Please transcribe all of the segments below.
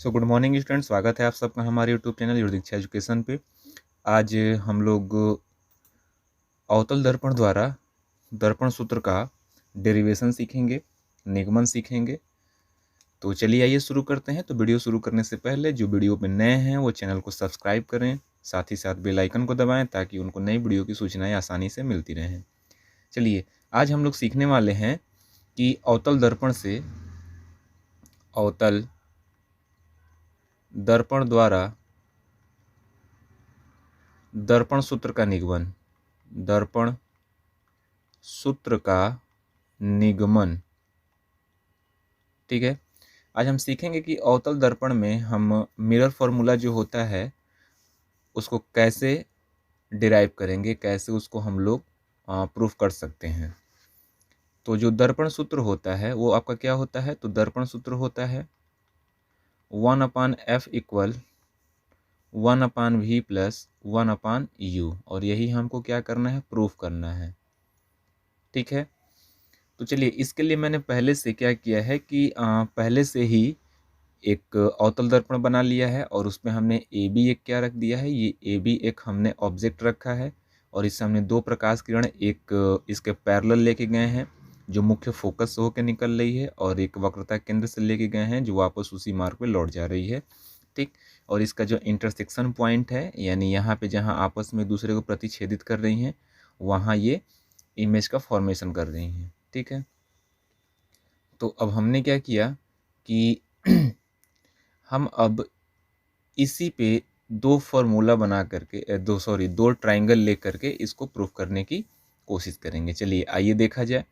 Good morning student, स्वागत है आप सबका हमारे यूट्यूब चैनल युरदीक्षा एजुकेशन पे। आज हम लोग अवतल दर्पण द्वारा दर्पण सूत्र का डेरिवेशन सीखेंगे, निगमन सीखेंगे। तो चलिए आइए शुरू करते हैं। तो वीडियो शुरू करने से पहले जो वीडियो पे नए हैं वो चैनल को सब्सक्राइब करें, साथ ही साथ बेल आइकन को दबाएं ताकि उनको नई वीडियो की सूचनाएं आसानी से मिलती रहें। चलिए आज हम लोग सीखने वाले हैं कि अवतल दर्पण से अवतल दर्पण द्वारा दर्पण सूत्र का निगमन, दर्पण सूत्र का निगमन। ठीक है, आज हम सीखेंगे कि अवतल दर्पण में हम मिरर फॉर्मूला जो होता है उसको कैसे डिराइव करेंगे, कैसे उसको हम लोग प्रूफ कर सकते हैं। तो जो दर्पण सूत्र होता है वो आपका क्या होता है? तो दर्पण सूत्र होता है 1/f equal 1/v plus 1/u, और यही हमको क्या करना है? प्रूफ करना है। ठीक है, तो चलिए इसके लिए मैंने पहले से क्या किया है कि पहले से ही एक अवतल दर्पण बना लिया है और उसमें हमने ए बी एक क्या रख दिया है, ये ए बी एक हमने ऑब्जेक्ट रखा है और इससे हमने दो प्रकाश किरण एक इसके पैरेलल लेके गए हैं जो मुख्य फोकस से होकर निकल रही है, और एक वक्रता केंद्र से लेके गए हैं जो वापस उसी मार्ग पे लौट जा रही है। ठीक, और इसका जो इंटरसेक्शन पॉइंट है यानी यहाँ पे जहाँ आपस में दूसरे को प्रतिच्छेदित कर रही हैं वहाँ ये इमेज का फॉर्मेशन कर रही हैं। ठीक है, तो अब हमने क्या किया कि हम अब इसी पे दो फार्मूला बना करके दो ट्राइंगल ले करके इसको प्रूफ करने की कोशिश करेंगे। चलिए आइए देखा जाए।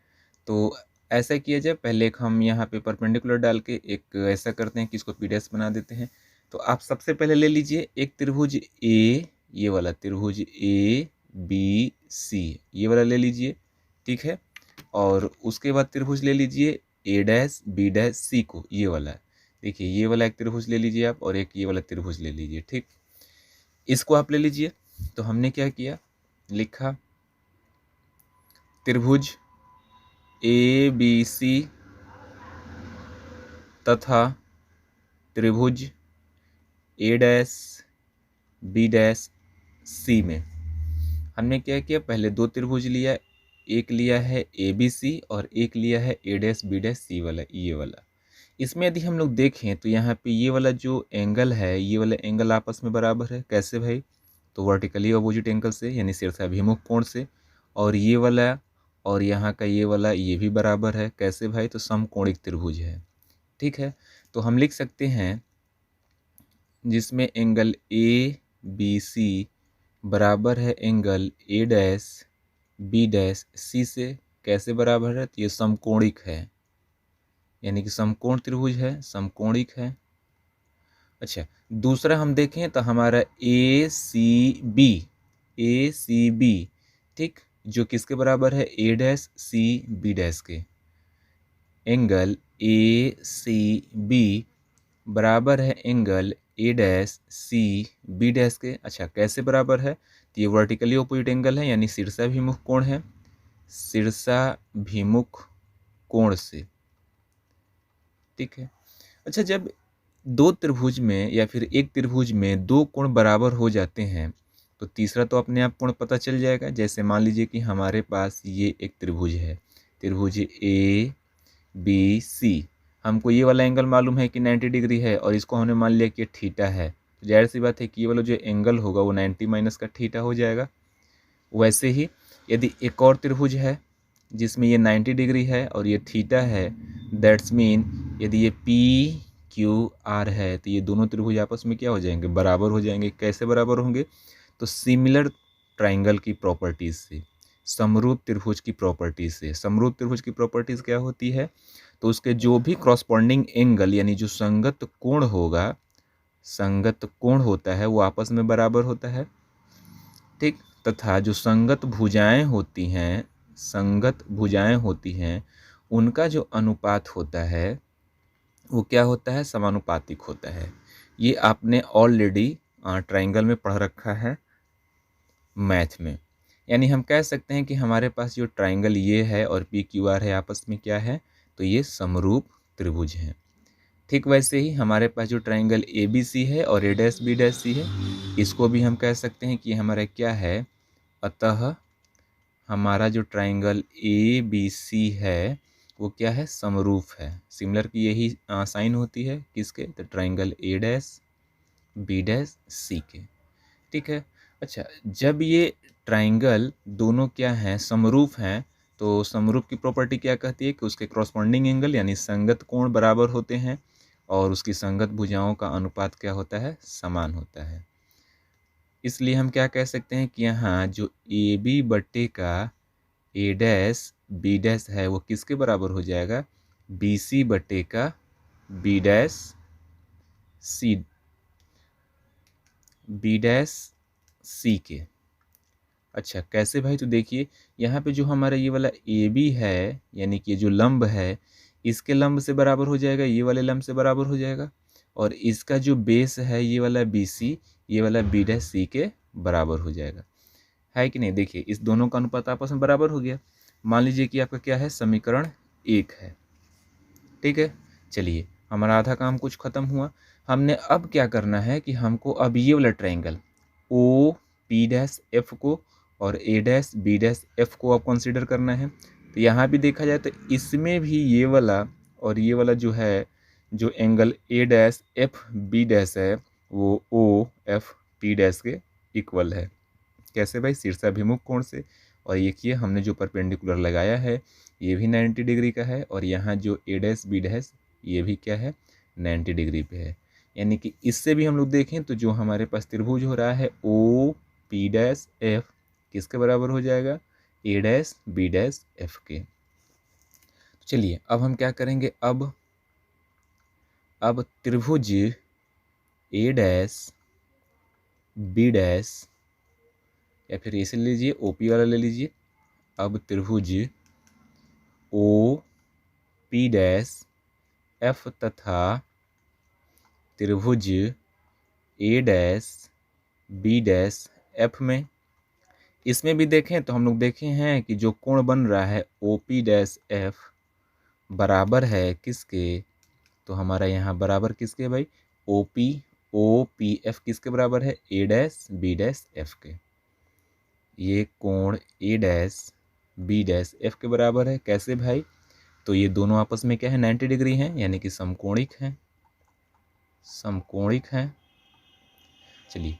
तो ऐसा किया जाए, पहले एक हम यहाँ पे परपेंडिकुलर डाल के एक ऐसा करते हैं कि इसको पीडीएस बना देते हैं। तो आप सबसे पहले ले लीजिए एक त्रिभुज ए, ये वाला त्रिभुज ए बी सी, ये वाला ले लीजिए। ठीक है, और उसके बाद त्रिभुज ले लीजिए ए डैश बी डैश सी को, ये वाला। देखिए ये वाला एक त्रिभुज ले लीजिए आप और एक ये वाला त्रिभुज ले लीजिए। ठीक, इसको आप ले लीजिए। तो हमने क्या किया, लिखा त्रिभुज ए बी सी तथा त्रिभुज ए डैश बी डैश सी में हमने क्या किया, पहले दो त्रिभुज लिया, एक लिया है ए बी सी और एक लिया है ए डैश बी डैश सी वाला, ये वाला। इसमें यदि हम लोग देखें तो यहाँ पे ये वाला जो एंगल है, ये वाला एंगल आपस में बराबर है। कैसे भाई? तो वर्टिकली अपोजिट एंगल से यानी शीर्षाभिमुख कोण से। और ये वाला और यहाँ का ये वाला ये भी बराबर है। कैसे भाई? तो समकोणिक त्रिभुज है। ठीक है, तो हम लिख सकते हैं जिसमें एंगल ए बी सी बराबर है angle A dash B dash C से। कैसे बराबर है? तो ये समकोणिक है, यानी कि समकोण त्रिभुज है, समकोणिक है। अच्छा, दूसरा हम देखें तो हमारा ए सी बी, ठीक, जो किसके बराबर है? A dash C B dash के। एंगल ए सी बी बराबर है angle A dash C B dash के। अच्छा, कैसे बराबर है? तो ये वर्टिकली अपोजिट एंगल है यानी शीर्षाभिमुख कोण है, शीर्षाभिमुख कोण से। ठीक है, अच्छा, जब दो त्रिभुज में या फिर एक त्रिभुज में दो कोण बराबर हो जाते हैं तो तीसरा तो अपने आप कोण पता चल जाएगा। जैसे मान लीजिए कि हमारे पास ये एक त्रिभुज है, त्रिभुज ए बी सी। हमको ये वाला एंगल मालूम है कि 90 डिग्री है और इसको हमने मान लिया कि थीटा है, तो जाहिर सी बात है कि ये वाला जो एंगल होगा वो 90 माइनस का थीटा हो जाएगा। वैसे ही यदि एक और त्रिभुज है जिसमें ये 90 डिग्री है और ये थीटा है, दैट्स मीन यदि ये पी क्यू आर है तो ये दोनों त्रिभुज आपस में क्या हो जाएंगे? बराबर हो जाएंगे। कैसे बराबर होंगे? तो सिमिलर ट्राइंगल की प्रॉपर्टीज से, समरूप त्रिभुज की प्रॉपर्टीज से। समरूप त्रिभुज की प्रॉपर्टीज क्या होती है? तो उसके जो भी क्रॉसपॉन्डिंग एंगल यानी जो संगत कोण होगा, संगत कोण होता है वो आपस में बराबर होता है। ठीक, तथा जो संगत भुजाएं होती हैं, संगत भुजाएं होती हैं उनका जो अनुपात होता है वो क्या होता है? समानुपातिक होता है। ये आपने ऑलरेडी ट्राइंगल में पढ़ रखा है मैथ में। यानी हम कह सकते हैं कि हमारे पास जो ट्राइंगल ये है और पी क्यू आर है आपस में क्या है? तो ये समरूप त्रिभुज हैं। ठीक वैसे ही हमारे पास जो ट्राइंगल ए बी सी है और ए डैश बी डैश सी है, इसको भी हम कह सकते हैं कि हमारा क्या है। अतः हमारा जो ट्राइंगल ए बी सी है वो क्या है, समरूप है। सिमिलर की यही साइन होती है किसके, तो triangle A dash B dash C के। ठीक है। अच्छा, जब ये ट्राइंगल दोनों क्या हैं, समरूप हैं, तो समरूप की प्रॉपर्टी क्या कहती है कि उसके क्रॉसपॉन्डिंग एंगल यानी संगत कोण बराबर होते हैं और उसकी संगत भुजाओं का अनुपात क्या होता है, समान होता है। इसलिए हम क्या कह सकते हैं कि यहाँ जो ए बी बट्टे का ए डैश बी डैश है वो किसके बराबर हो जाएगा, बी सी बट्टे का B dash C, B dash C के। अच्छा कैसे भाई, तो देखिए यहाँ पे जो हमारा ये वाला ए बी है यानी कि जो लंब है इसके लंब से बराबर हो जाएगा, ये वाले लंब से बराबर हो जाएगा, और इसका जो बेस है ये वाला बी सी, ये वाला बी डैश सी के बराबर हो जाएगा, है कि नहीं। देखिए इस दोनों का अनुपात आपस में बराबर हो गया। मान लीजिए कि आपका क्या है, समीकरण 1 है। ठीक है, चलिए हमारा आधा काम कुछ खत्म हुआ। हमने अब क्या करना है कि हमको अब ये वाला triangle O P dash F को और A dash B dash F को अब कंसीडर करना है। तो यहाँ भी देखा जाए तो इसमें भी ये वाला और ये वाला जो है, जो angle A dash F B dash है वो ओ एफ पी डैश के इक्वल है। कैसे भाई, शीर्षाभिमुख कोण से। और ये किए हमने जो परपेंडिकुलर लगाया है ये भी 90 डिग्री का है, और यहाँ जो ए डैश बी डैश ये भी क्या है, 90 डिग्री पे है। यानी कि इससे भी हम लोग देखें तो जो हमारे पास त्रिभुज हो रहा है ओ पी डैश एफ किसके बराबर हो जाएगा, ए डैश बी डैश एफ के। तो चलिए अब हम क्या करेंगे, अब त्रिभुज ए डैश बी डैश, या फिर इसे लीजिए ओपी वाला ले लीजिए। अब त्रिभुज ओ पी डैश एफ तथा त्रिभुज ए डैश बी डैश एफ में, इसमें भी देखें तो हम लोग देखे हैं कि जो कोण बन रहा है ओ पी डैश एफ बराबर है किसके, तो हमारा यहाँ बराबर किसके भाई, ओ पी एफ किसके बराबर है, A dash B dash F के। ये कोण ए डैश बी डैश एफ के बराबर है। कैसे भाई, तो ये दोनों आपस में क्या है, 90 डिग्री हैं, यानी कि समकोणिक हैं, समकोणिक हैं। चलिए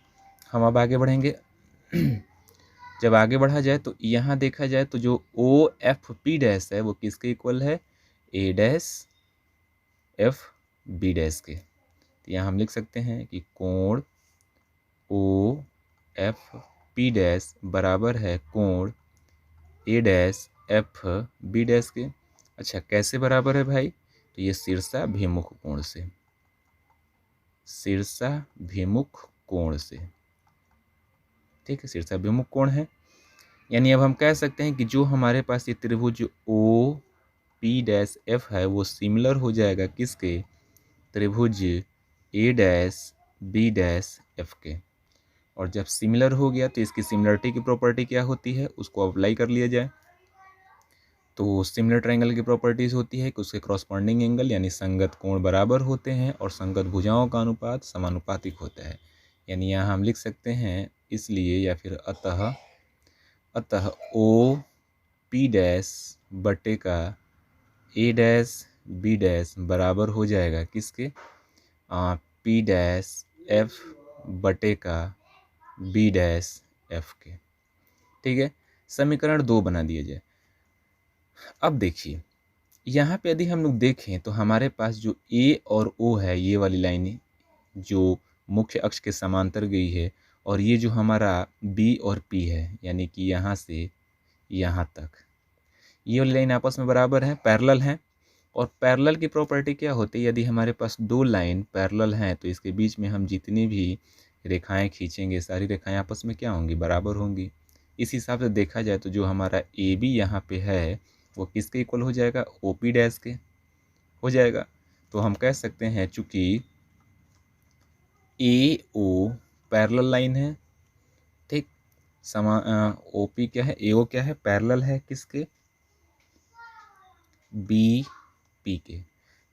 हम अब आगे बढ़ेंगे। जब आगे बढ़ा जाए तो यहाँ देखा जाए तो जो ओ एफ पी डैश है वो किसके इक्वल है, A dash F B dash के। तो यहाँ हम लिख सकते हैं कि कोण ओ एफ पी डैश बराबर है कोण ए डैश एफ बी डैश के। अच्छा कैसे बराबर है भाई, तो ये शीर्षाभिमुख कोण से, शीर्षाभिमुख कोण से। ठीक है, शीर्षाभिमुख कोण है, यानी अब हम कह सकते हैं कि जो हमारे पास ये त्रिभुज ओ पी डैश एफ है वो सिमिलर हो जाएगा किसके, त्रिभुज ए डैश बी डैश एफ के। और जब सिमिलर हो गया तो इसकी सिमिलरिटी की प्रॉपर्टी क्या होती है, उसको अप्लाई कर लिया जाए। तो सिमिलर ट्रायंगल की प्रॉपर्टीज होती है कि उसके क्रॉसपॉन्डिंग एंगल यानी संगत कोण बराबर होते हैं और संगत भुजाओं का अनुपात समानुपातिक होता है। यानी यहाँ हम लिख सकते हैं इसलिए, या फिर अतः ओ पी डैश बटे का ए डैश बी डैश बराबर हो जाएगा किसके, पी डैश एफ बटे का बी डैश एफ के। ठीक है, समीकरण 2 बना दिया जाए। अब देखिए यहाँ पे यदि हम लोग देखें तो हमारे पास जो ए और ओ है, ये वाली लाइनें जो मुख्य अक्ष के समांतर गई है, और ये जो हमारा बी और पी है यानी कि यहाँ से यहाँ तक, ये वाली लाइन आपस में बराबर है, पैरेलल हैं। और पैरेलल की प्रॉपर्टी क्या होती है, यदि हमारे पास दो लाइन पैरेलल हैं तो इसके बीच में हम जितनी भी रेखाएं खींचेंगे सारी रेखाएं आपस में क्या होंगी, बराबर होंगी। इस हिसाब से देखा जाए तो जो हमारा ए बी यहाँ पे है वो किसके इक्वल हो जाएगा, ओ पी डैश के हो जाएगा। तो हम कह सकते हैं चूंकि ए ओ पैरेलल लाइन है, ठीक, ओ पी क्या है, ए ओ क्या है, पैरेलल है किसके, बी पी के।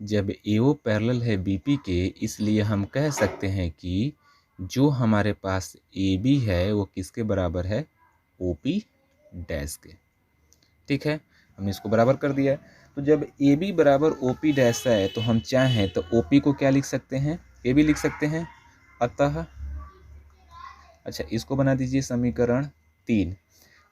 जब AO पैरेलल है BP के, इसलिए हम कह सकते हैं कि जो हमारे पास AB है वो किसके बराबर है, OP डैश के। ठीक है, हमने इसको बराबर कर दिया है। तो जब AB बराबर OP डैश है तो हम चाहें तो OP को क्या लिख सकते हैं, AB लिख सकते हैं। अतः अच्छा, इसको बना दीजिए समीकरण 3।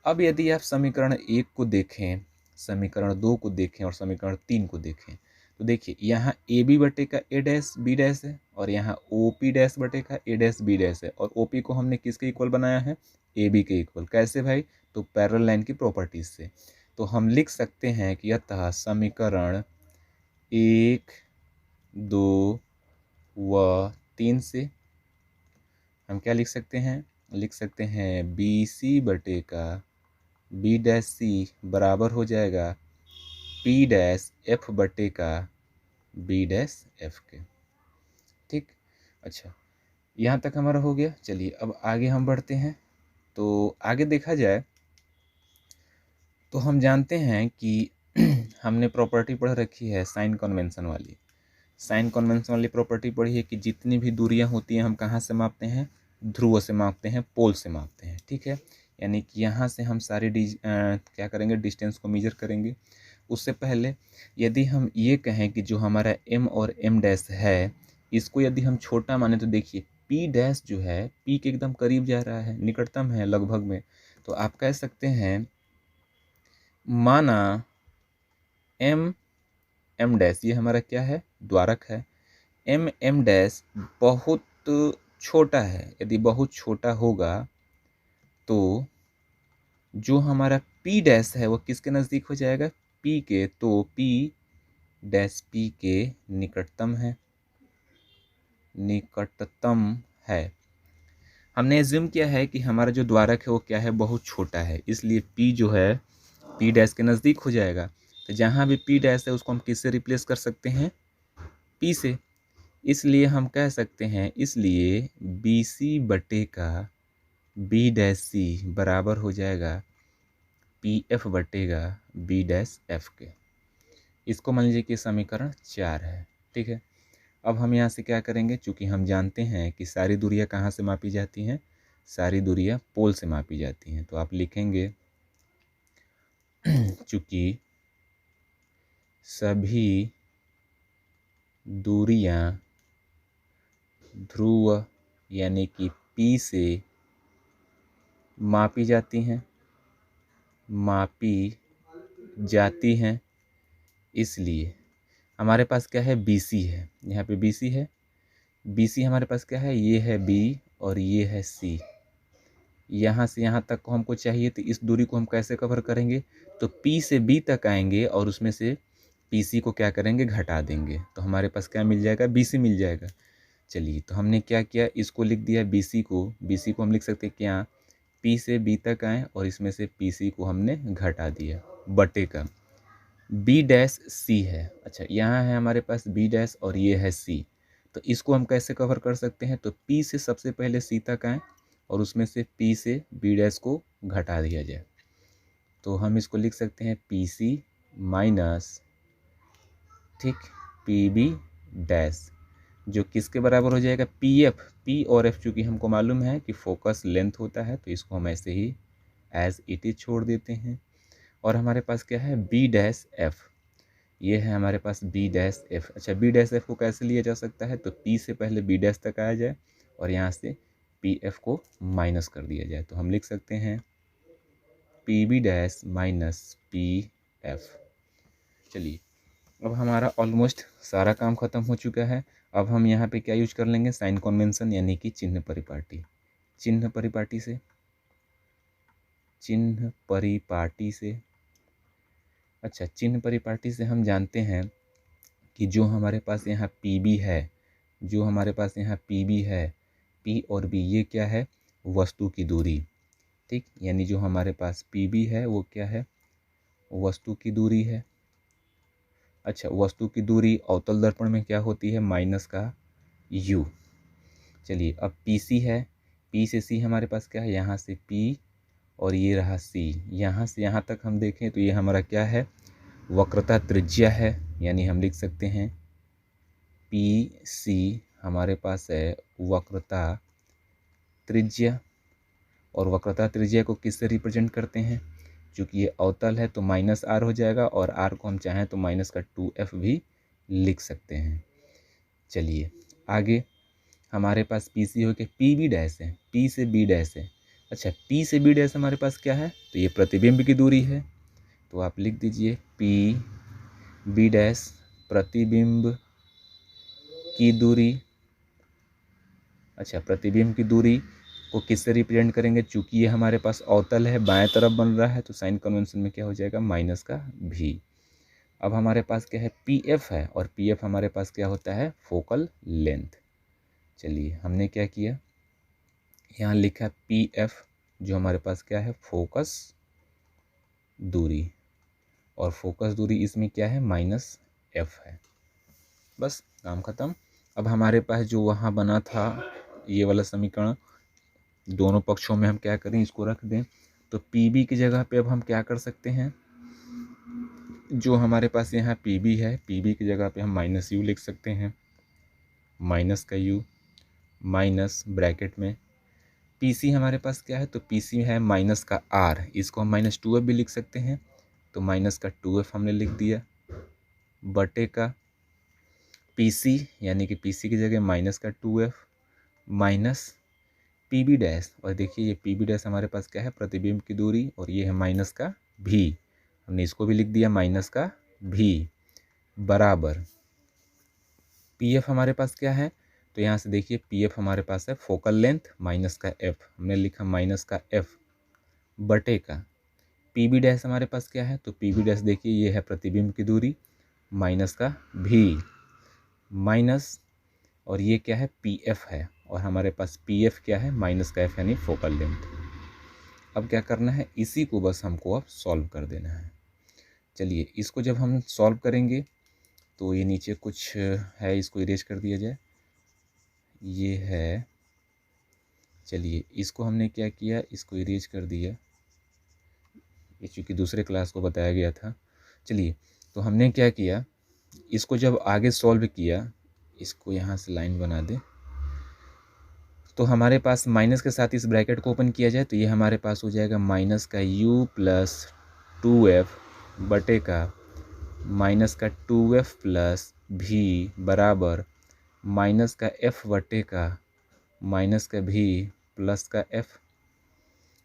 अब यदि आप समीकरण 1 को देखें, समीकरण 2 को देखें और समीकरण 3 को देखें, तो देखिए यहाँ AB बटे का A डैश B डैश है और यहाँ OP डैश बटे का A डैश B डैश है, और OP को हमने किसके इक्वल बनाया है, AB के इक्वल। कैसे भाई, तो पैरेलल लाइन की प्रॉपर्टीज से। तो हम लिख सकते हैं कि अतः समीकरण 1, 2 व 3 से हम क्या लिख सकते हैं, लिख सकते हैं BC बटे का B डैश C बराबर हो जाएगा P डैश F बटे का B डैश F के। ठीक, अच्छा यहाँ तक हमारा हो गया। चलिए अब आगे हम बढ़ते हैं। तो आगे देखा जाए तो हम जानते हैं कि हमने प्रॉपर्टी पढ़ रखी है साइन कन्वेंशन वाली। साइन कन्वेंशन वाली प्रॉपर्टी पढ़ी है कि जितनी भी दूरियां होती हैं हम कहाँ से मापते हैं, ध्रुव से मापते हैं, पोल से मापते हैं। ठीक है, यानी कि यहाँ से हम सारी क्या करेंगे, डिस्टेंस को मेजर करेंगे। उससे पहले यदि हम ये कहें कि जो हमारा M और M डैश है, इसको यदि हम छोटा माने तो देखिए P डैश जो है P के एकदम करीब जा रहा है, निकटतम है लगभग में। तो आप कह सकते हैं माना M डैश ये हमारा क्या है, द्वारक है। M डैश बहुत छोटा है, यदि बहुत छोटा होगा तो जो हमारा P डैश है वो किसके नज़दीक हो जाएगा, P के। तो P डैश P के निकटतम है, निकटतम है। हमने एज्यूम किया है कि हमारा जो द्वारक है वो क्या है, बहुत छोटा है, इसलिए P जो है P डैश के नज़दीक हो जाएगा। तो जहाँ भी P डैश है उसको हम किससे रिप्लेस कर सकते हैं, P से। इसलिए हम कह सकते हैं, इसलिए BC बटे का B डैश C बराबर हो जाएगा PF बटेगा B डैश F के। इसको मान लीजिए कि समीकरण 4 है। ठीक है, अब हम यहाँ से क्या करेंगे, चूँकि हम जानते हैं कि सारी दूरियाँ कहाँ से मापी जाती हैं, सारी दूरियाँ पोल से मापी जाती हैं। तो आप लिखेंगे चूँकि सभी दूरियाँ ध्रुव यानी कि P से मापी जाती हैं, इसलिए हमारे पास क्या है, BC है, यहाँ पे BC है। BC हमारे पास क्या है, ये है B और ये है C। यहाँ से यहाँ तक को हमको चाहिए, तो इस दूरी को हम कैसे कवर करेंगे, तो P से B तक आएंगे और उसमें से PC को क्या करेंगे, घटा देंगे। तो हमारे पास क्या मिल जाएगा, BC मिल जाएगा। चलिए, तो हमने क्या किया, इसको लिख दिया BC को हम लिख सकते हैं क्या, P से B तक आए और इसमें से PC को हमने घटा दिया, बटे का B डैश C है। अच्छा, यहाँ है हमारे पास B डैश और ये है C। तो इसको हम कैसे कवर कर सकते हैं, तो P से सबसे पहले C तक आए और उसमें से P से B डैश को घटा दिया जाए। तो हम इसको लिख सकते हैं PC माइनस, ठीक, PB डैश, जो किसके बराबर हो जाएगा, PF। P और F चूँकि हमको मालूम है कि फोकस लेंथ होता है, तो इसको हम ऐसे ही एज इट इज छोड़ देते हैं। और हमारे पास क्या है, B डैश F, ये है हमारे पास B डैश F। अच्छा, B डैश F को कैसे लिया जा सकता है, तो P से पहले B डैश तक आया जाए और यहाँ से PF को माइनस कर दिया जाए। तो हम लिख सकते हैं PB डैश माइनस PF। चलिए, अब हमारा ऑलमोस्ट सारा काम ख़त्म हो चुका है। अब हम यहाँ पे क्या यूज कर लेंगे, साइन कन्वेंशन यानी कि चिन्ह परिपाटी। चिन्ह परिपाटी से अच्छा, चिन्ह परिपाटी से हम जानते हैं कि जो हमारे पास यहाँ PB है, P और B ये क्या है, वस्तु की दूरी। ठीक, यानी जो हमारे पास PB है वो क्या है, वस्तु की दूरी है। अच्छा, वस्तु की दूरी अवतल दर्पण में क्या होती है, माइनस का U। चलिए, अब PC है, P से C हमारे पास क्या है, यहाँ से P और ये रहा C। यहाँ से यहाँ तक हम देखें तो ये हमारा क्या है, वक्रता त्रिज्या है, यानी हम लिख सकते हैं पी सी हमारे पास है वक्रता त्रिज्या, और वक्रता त्रिज्या को किससे रिप्रेजेंट करते हैं, चूँकि ये अवतल है तो माइनस आर हो जाएगा, और आर को हम चाहें तो माइनस का 2f भी लिख सकते हैं। चलिए आगे हमारे पास पी सी हो के पी बी डैश है, पी से बी डैश है। अच्छा, पी से बी डैश हमारे पास क्या है, तो ये प्रतिबिंब की दूरी है, तो आप लिख दीजिए पी बी डैश प्रतिबिंब की दूरी। अच्छा, प्रतिबिंब की दूरी को किससे रिप्रेजेंट करेंगे, चूंकि ये हमारे पास अवतल है, बाएं तरफ बन रहा है, तो साइन कन्वेंशन में क्या हो जाएगा, माइनस का भी। अब हमारे पास क्या है, पी एफ है, और पी एफ हमारे पास क्या होता है, फोकल लेंथ। चलिए हमने क्या किया, यहाँ लिखा पी एफ, जो हमारे पास क्या है, फोकस दूरी, और फोकस दूरी इसमें क्या है, माइनस एफ है। बस काम खत्म। अब हमारे पास जो वहाँ बना था ये वाला समीकरण, दोनों पक्षों में हम क्या करें, इसको रख दें, तो पी बी की जगह पे अब हम क्या कर सकते हैं, जो हमारे पास यहाँ पी बी है, पी बी की जगह पे हम माइनस यू लिख सकते हैं, माइनस का यू माइनस ब्रैकेट में पी सी हमारे पास क्या है, तो पी सी है माइनस का आर, इसको हम माइनस 2f भी लिख सकते हैं, तो माइनस का 2f हमने लिख दिया, बटे का पी सी, यानी कि पी सी की जगह माइनस का 2f minus P B dash, और देखिए ये पी बी डैश हमारे पास क्या है, प्रतिबिंब की दूरी, और ये है माइनस का भी, हमने इसको भी लिख दिया माइनस का भी, बराबर पी एफ हमारे पास क्या है, तो यहाँ से देखिए पी एफ हमारे पास है फोकल लेंथ माइनस का एफ, हमने लिखा माइनस का एफ, बटे का पी बी डैश हमारे पास क्या है, तो पी बी डैश देखिए ये है प्रतिबिंब की दूरी, माइनस का भी, माइनस, और ये क्या है, पी एफ है, और हमारे पास पी एफ क्या है, माइनस का एफ, यानी फोकल लेंथ। अब क्या करना है, इसी को बस हमको अब सॉल्व कर देना है। चलिए इसको जब हम सॉल्व करेंगे तो ये नीचे कुछ है, इसको इरेज कर दिया जाए, ये है, चलिए इसको हमने क्या किया, इसको इरेज कर दिया, ये चूँकि दूसरे क्लास को बताया गया था। चलिए तो हमने क्या किया, इसको जब आगे सॉल्व किया, इसको यहाँ से लाइन बना दे, तो हमारे पास माइनस के साथ इस ब्रैकेट को ओपन किया जाए तो ये हमारे पास हो जाएगा माइनस का u प्लस 2f बटे का माइनस का 2f प्लस भी, बराबर माइनस का f बटे का माइनस का भी प्लस का f।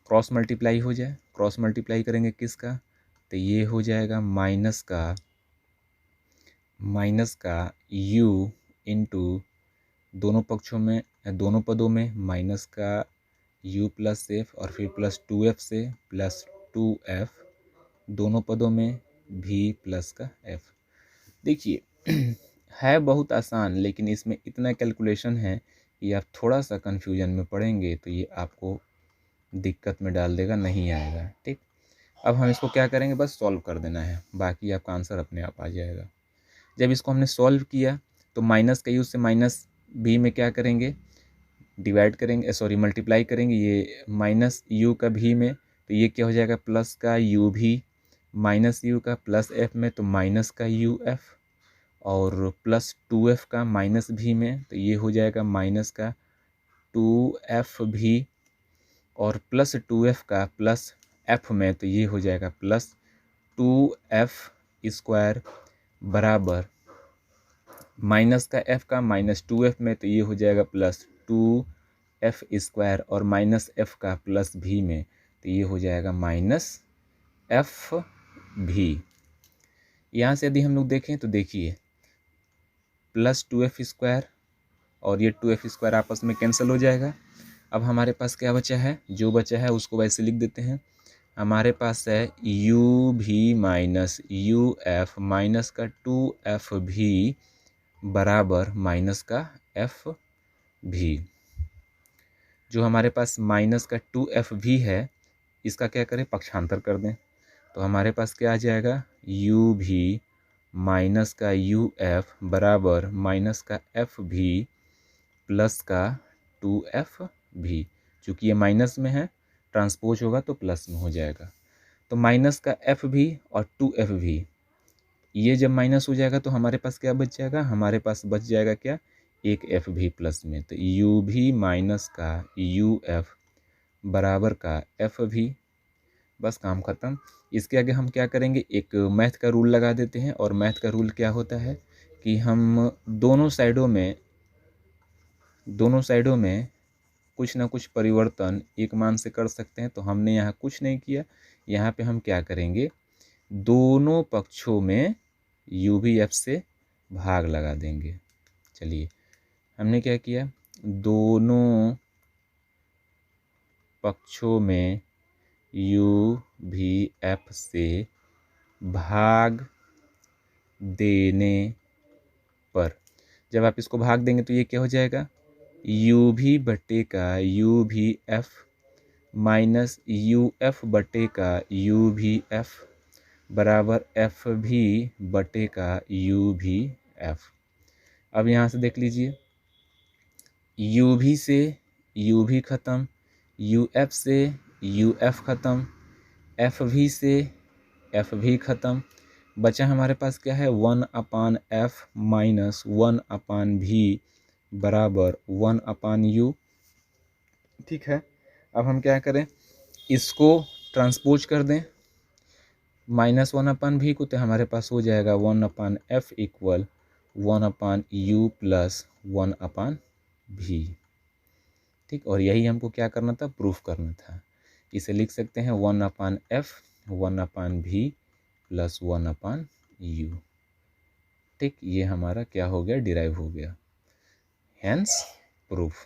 क्रॉस मल्टीप्लाई हो जाए, क्रॉस मल्टीप्लाई करेंगे किसका, तो ये हो जाएगा माइनस का u इंटू दोनों पक्षों में, दोनों पदों में माइनस का u प्लस एफ, और फिर प्लस 2f से प्लस 2f, दोनों पदों में भी प्लस का f। देखिए है बहुत आसान, लेकिन इसमें इतना कैलकुलेशन है कि आप थोड़ा सा कन्फ्यूजन में पड़ेंगे तो ये आपको दिक्कत में डाल देगा, नहीं आएगा। ठीक, अब हम इसको क्या करेंगे, बस सॉल्व कर देना है, बाकी आपका आंसर अपने आप आ जाएगा। जब इसको हमने सॉल्व किया तो माइनस का यू से माइनस भी में क्या करेंगे, डिवाइड करेंगे, सॉरी मल्टीप्लाई करेंगे, ये माइनस यू का भी में, तो ये क्या हो जाएगा, प्लस का यू भी, माइनस यू का प्लस एफ में तो माइनस का यू एफ, और प्लस 2f का माइनस भी में तो ये हो जाएगा माइनस का 2f भी, और प्लस 2f का प्लस f में तो ये हो जाएगा प्लस 2f स्क्वायर, बराबर माइनस का f का माइनस 2f में तो ये हो जाएगा प्लस 2f स्क्वायर, और माइनस f का प्लस भी में तो ये हो जाएगा माइनस f भी। यहाँ से यदि हम लोग देखें तो देखिए प्लस 2f स्क्वायर और ये 2f स्क्वायर आपस में कैंसिल हो जाएगा। अब हमारे पास क्या बचा है, जो बचा है उसको वैसे लिख देते हैं, हमारे पास है u भी माइनस यू एफ माइनस का 2f भी, बराबर माइनस का f भी। जो हमारे पास माइनस का 2f भी है, इसका क्या करें, पक्षांतर कर दें, तो हमारे पास क्या आ जाएगा, u भी माइनस का यू एफ बराबर माइनस का एफ भी प्लस का 2f भी। चूँकि ये माइनस में है, ट्रांसपोज होगा तो प्लस में हो जाएगा, तो माइनस का f भी और 2f भी ये जब माइनस हो जाएगा तो हमारे पास क्या बच जाएगा, हमारे पास बच जाएगा क्या, एक एफ भी प्लस में। तो यू भी माइनस का यू एफ बराबर का एफ भी, बस काम खत्म। इसके आगे हम क्या करेंगे, एक मैथ का रूल लगा देते हैं। और मैथ का रूल क्या होता है कि हम दोनों साइडों में कुछ ना कुछ परिवर्तन एक मान से कर सकते हैं। तो हमने यहाँ कुछ नहीं किया, यहाँ पे हम क्या करेंगे, दोनों पक्षों में यू भी एफ से भाग लगा देंगे। चलिए हमने क्या किया, दोनों पक्षों में यू भी एफ से भाग देने पर, जब आप इसको भाग देंगे तो ये क्या हो जाएगा, यू भी बटे का यू भी एफ माइनस यू एफ बटे का यू भी एफ बराबर एफ भी बटे का यू भी एफ। अब यहाँ से देख लीजिए, यू भी से यू भी ख़त्म, यू एफ से यू एफ ख़त्म, एफ भी से एफ भी ख़त्म, बचा हमारे पास क्या है, 1/f माइनस 1/v बराबर 1/u। ठीक है, अब हम क्या करें, इसको ट्रांसपोज कर दें माइनस 1/v को, तो हमारे पास हो जाएगा 1/f equal 1/u plus 1/v। ठीक, और यही हमको क्या करना था, प्रूफ करना था। इसे लिख सकते हैं 1/f 1/v प्लस 1/u। ठीक, ये हमारा क्या हो गया, डिराइव हो गया, हैंस प्रूफ।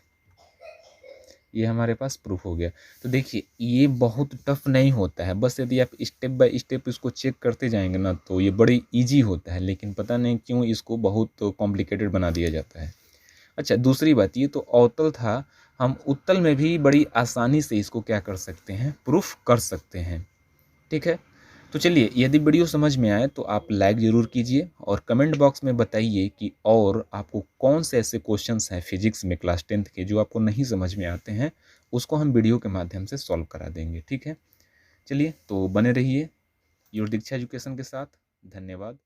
ये हमारे पास प्रूफ हो गया। तो देखिए ये बहुत टफ नहीं होता है, बस यदि आप स्टेप बाय स्टेप इसको चेक करते जाएंगे ना तो ये बड़ी इजी होता है, लेकिन पता नहीं क्यों इसको बहुत कॉम्प्लिकेटेड बना दिया जाता है। अच्छा, दूसरी बात, ये तो अवतल था, हम उत्तल में भी बड़ी आसानी से इसको क्या कर सकते हैं, प्रूफ कर सकते हैं। ठीक है, तो चलिए, यदि वीडियो समझ में आए तो आप लाइक ज़रूर कीजिए और कमेंट बॉक्स में बताइए कि और आपको कौन से ऐसे क्वेश्चंस हैं फिजिक्स में क्लास 10th के जो आपको नहीं समझ में आते हैं, उसको हम वीडियो के माध्यम से सॉल्व करा देंगे। ठीक है, चलिए तो बने रहिए योर दीक्षा एजुकेशन के साथ। धन्यवाद।